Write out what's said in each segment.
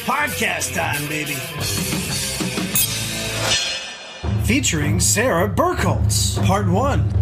Podcast time, baby. Featuring Sara Berkholtz, part 1.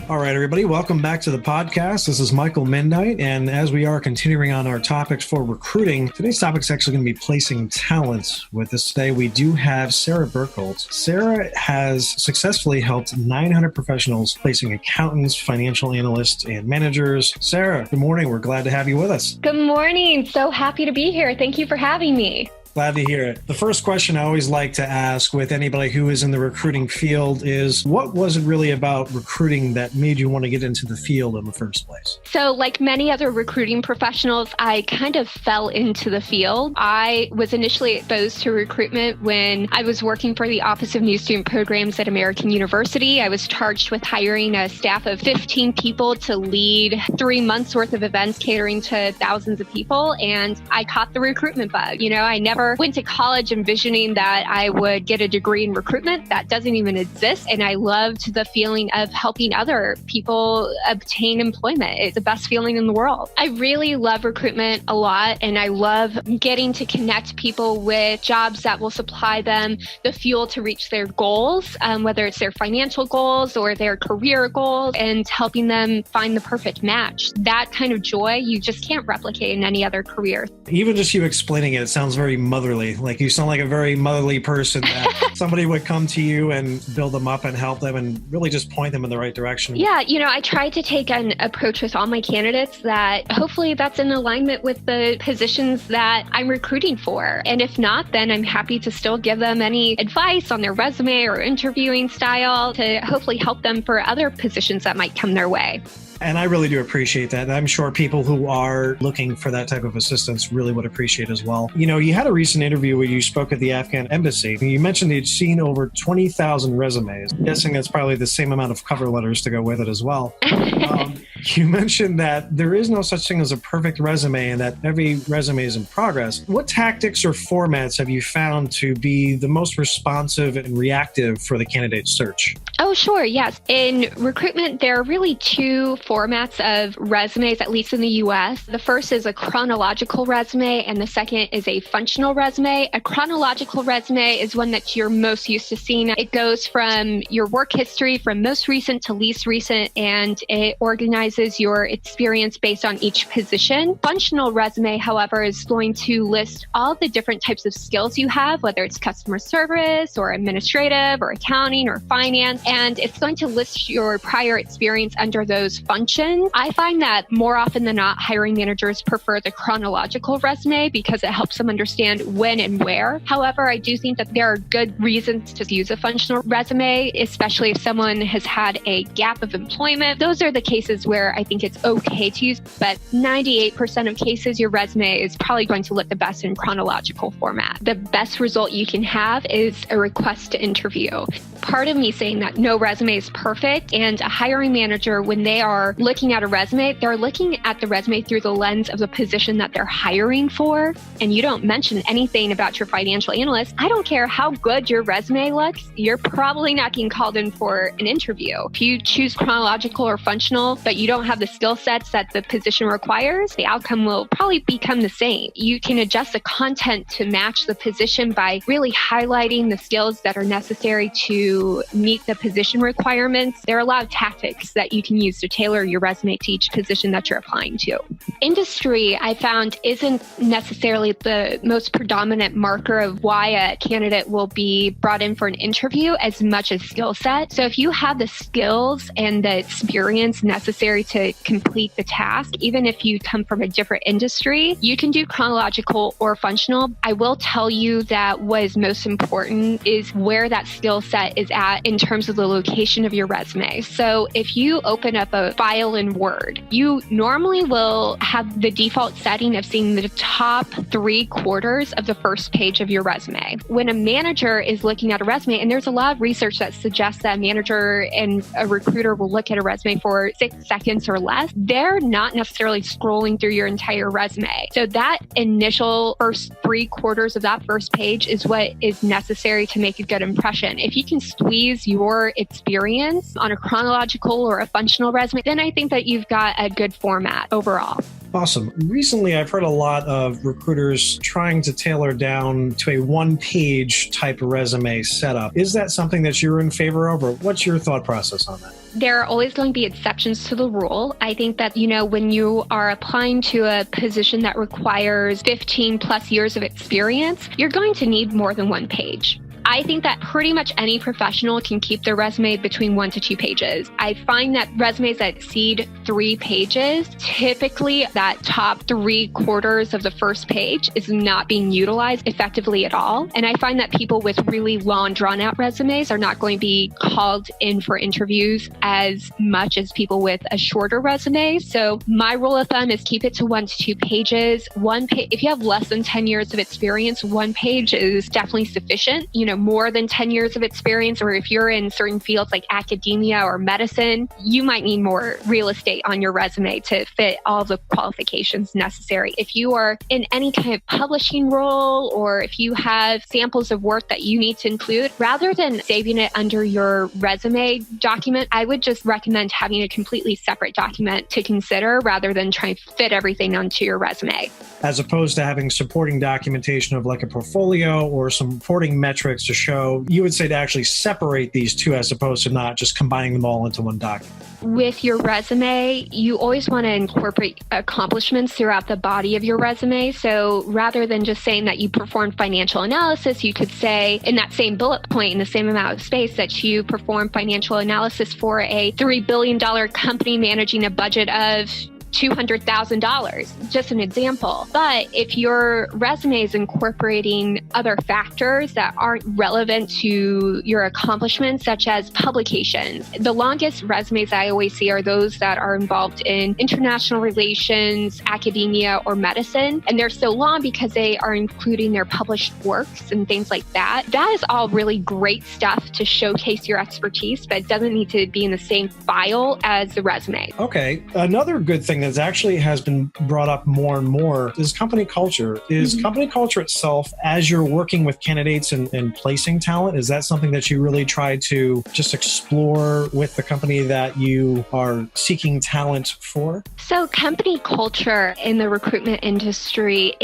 All right, everybody, welcome back to the podcast. This is Michael Midnight, and as we are continuing on our topics for recruiting, today's topic is actually going to be placing talent. With us today, we do have Sara Berkholtz. Sara has successfully helped 900 professionals placing accountants, financial analysts, and managers. Sara, good morning. We're glad to have you with us. Good morning. So happy to be here. Thank you for having me. Glad to hear it. The first question I always like to ask with anybody who is in the recruiting field is, what was it really about recruiting that made you want to get into the field in the first place? So like many other recruiting professionals, I kind of fell into the field. I was initially exposed to recruitment when I was working for the Office of New Student Programs at American University. I was charged with hiring a staff of 15 people to lead 3 months worth of events catering to thousands of people. And I caught the recruitment bug. I never went to college envisioning that I would get a degree in recruitment. That doesn't even exist. And I loved the feeling of helping other people obtain employment. It's the best feeling in the world. I really love recruitment a lot. And I love getting to connect people with jobs that will supply them the fuel to reach their goals, whether it's their financial goals or their career goals, and helping them find the perfect match. That kind of joy you just can't replicate in any other career. Even just you explaining it sounds very motherly. Like you sound like a very motherly person that somebody would come to you and build them up and help them and really just point them in the right direction. Yeah, I try to take an approach with all my candidates that hopefully that's in alignment with the positions that I'm recruiting for. And if not, then I'm happy to still give them any advice on their resume or interviewing style to hopefully help them for other positions that might come their way. And I really do appreciate that. And I'm sure people who are looking for that type of assistance really would appreciate as well. You had a recent interview where you spoke at the Afghan embassy. You mentioned you'd seen over 20,000 resumes. I'm guessing that's probably the same amount of cover letters to go with it as well. You mentioned that there is no such thing as a perfect resume and that every resume is in progress. What tactics or formats have you found to be the most responsive and reactive for the candidate search? Oh, sure. Yes. In recruitment, there are really 2 formats of resumes, at least in the US. The first is a chronological resume, and the second is a functional resume. A chronological resume is one that you're most used to seeing. It goes from your work history from most recent to least recent, and it organizes your experience based on each position. Functional resume, however, is going to list all the different types of skills you have, whether it's customer service or administrative or accounting or finance, and it's going to list your prior experience under those functions. I find that more often than not, hiring managers prefer the chronological resume because it helps them understand when and where. However, I do think that there are good reasons to use a functional resume, especially if someone has had a gap of employment. Those are the cases where I think it's okay to use, but 98% of cases, your resume is probably going to look the best in chronological format. The best result you can have is a request to interview. Part of me saying that no resume is perfect, and a hiring manager, when they are looking at a resume, they're looking at the resume through the lens of the position that they're hiring for. And you don't mention anything about your financial analyst. I don't care how good your resume looks, you're probably not getting called in for an interview. If you choose chronological or functional, but you don't have the skill sets that the position requires, the outcome will probably become the same. You can adjust the content to match the position by really highlighting the skills that are necessary to meet the position requirements. There are a lot of tactics that you can use to tailor your resume to each position that you're applying to. Industry, I found, isn't necessarily the most predominant marker of why a candidate will be brought in for an interview as much as skill set. So if you have the skills and the experience necessary to complete the task, even if you come from a different industry, you can do chronological or functional. I will tell you that what is most important is where that skill set is at in terms of the location of your resume. So if you open up a file in Word, you normally will have the default setting of seeing the top 3/4 of the first page of your resume. When a manager is looking at a resume, and there's a lot of research that suggests that a manager and a recruiter will look at a resume for 6 seconds or less, they're not necessarily scrolling through your entire resume. So that initial first 3/4 of that first page is what is necessary to make a good impression. If you can squeeze your experience on a chronological or a functional resume, then I think that you've got a good format overall. Awesome. Recently, I've heard a lot of recruiters trying to tailor down to a one-page type resume setup. Is that something that you're in favor of, or what's your thought process on that? There are always going to be exceptions to the rule. I think that, when you are applying to a position that requires 15 plus years of experience, you're going to need more than one page. I think that pretty much any professional can keep their resume between 1 to 2 pages. I find that resumes that exceed 3 pages, typically that top 3/4 of the first page is not being utilized effectively at all. And I find that people with really long, drawn-out resumes are not going to be called in for interviews as much as people with a shorter resume. So my rule of thumb is keep it to 1 to 2 pages. If you have less than 10 years of experience, 1 page is definitely sufficient. More than 10 years of experience, or if you're in certain fields like academia or medicine, you might need more real estate on your resume to fit all the qualifications necessary. If you are in any kind of publishing role, or if you have samples of work that you need to include, rather than saving it under your resume document, I would just recommend having a completely separate document to consider rather than trying to fit everything onto your resume. As opposed to having supporting documentation of like a portfolio or some supporting metrics to show, you would say to actually separate these two as opposed to not just combining them all into one document. With your resume, you always want to incorporate accomplishments throughout the body of your resume. So rather than just saying that you performed financial analysis, you could say in that same bullet point in the same amount of space that you performed financial analysis for a $3 billion company managing a budget of $200,000, just an example. But if your resume is incorporating other factors that aren't relevant to your accomplishments, such as publications, the longest resumes I always see are those that are involved in international relations, academia, or medicine. And they're so long because they are including their published works and things like that. That is all really great stuff to showcase your expertise, but it doesn't need to be in the same file as the resume. Okay. Another good thing that actually has been brought up more and more is company culture. Is company culture itself, as you're working with candidates and placing talent, is that something that you really try to just explore with the company that you are seeking talent for? So company culture in the recruitment industry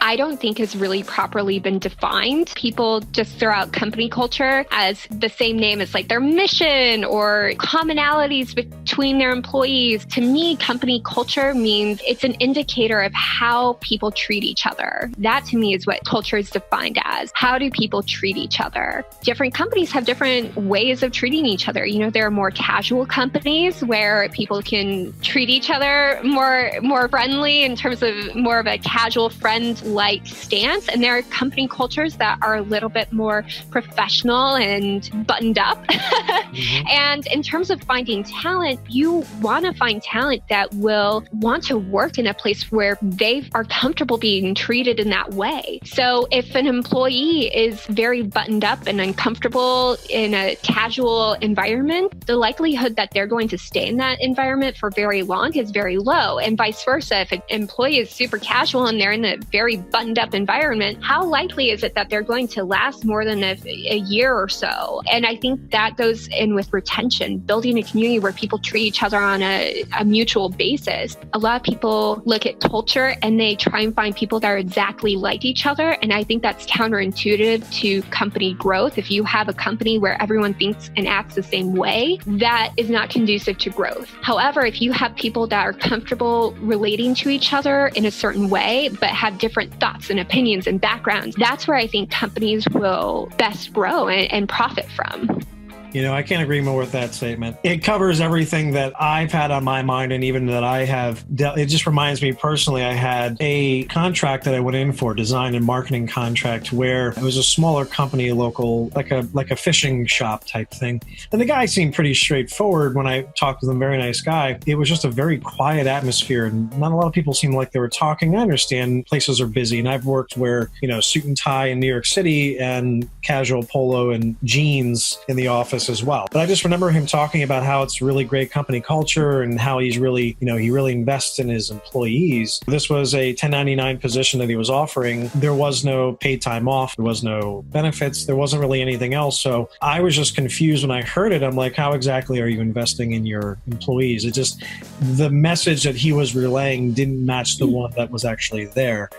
I don't think has really properly been defined. People just throw out company culture as the same name as like their mission or commonalities between their employees. To me, company culture means it's an indicator of how people treat each other. That to me is what culture is defined as. How do people treat each other? Different companies have different ways of treating each other. There are more casual companies where people can treat each other more friendly in terms of more of a casual friend-like stance. And there are company cultures that are a little bit more professional and buttoned up. And in terms of finding talent, you want to find talent that will want to work in a place where they are comfortable being treated in that way. So if an employee is very buttoned up and uncomfortable in a casual environment, the likelihood that they're going to stay in that environment for very long is very low. And vice versa, if an employee is super casual and they're in a very buttoned up environment, how likely is it that they're going to last more than a year or so? And I think that goes in with retention, building a community where people treat each other on a mutual basis. A lot of people look at culture and they try and find people that are exactly like each other. And I think that's counterintuitive to company growth. If you have a company where everyone thinks and acts the same way, that is not conducive to growth. However, if you have people that are comfortable relating to each other in a certain way, but have different thoughts and opinions and backgrounds, that's where I think companies will best grow and profit from. I can't agree more with that statement. It covers everything that I've had on my mind and even that I have dealt. It just reminds me personally, I had a contract that I went in for, design and marketing contract, where it was a smaller company, local, like a fishing shop type thing. And the guy seemed pretty straightforward when I talked with him, very nice guy. It was just a very quiet atmosphere and not a lot of people seemed like they were talking. I understand places are busy and I've worked where, suit and tie in New York City and casual polo and jeans in the office this as well. But I just remember him talking about how it's really great company culture and how he's really, he really invests in his employees. This was a 1099 position that he was offering. There was no paid time off. There was no benefits. There wasn't really anything else. So I was just confused when I heard it. I'm like, how exactly are you investing in your employees? It just, the message that he was relaying didn't match the one that was actually there.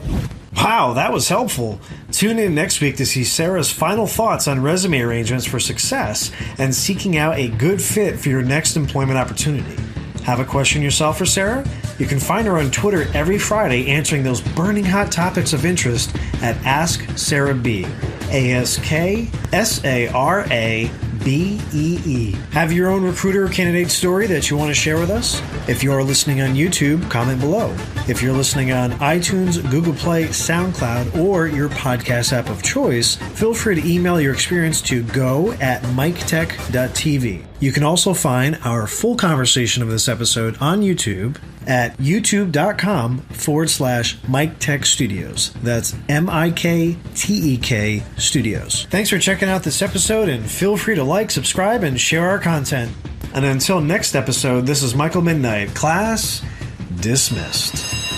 Wow, that was helpful. Tune in next week to see Sarah's final thoughts on resume arrangements for success and seeking out a good fit for your next employment opportunity. Have a question yourself for Sarah? You can find her on Twitter every Friday answering those burning hot topics of interest at Ask Sarah B. AskSarabee. Have your own recruiter or candidate story that you want to share with us? If you are listening on YouTube, comment below. If you're listening on iTunes, Google Play, SoundCloud, or your podcast app of choice, feel free to email your experience to go@miketech.tv. You can also find our full conversation of this episode on YouTube at youtube.com/MikeTech Studios. That's MIKTEK Studios. Thanks for checking out this episode, and feel free to like, subscribe, and share our content. And until next episode, this is Michael Midnight. Class dismissed.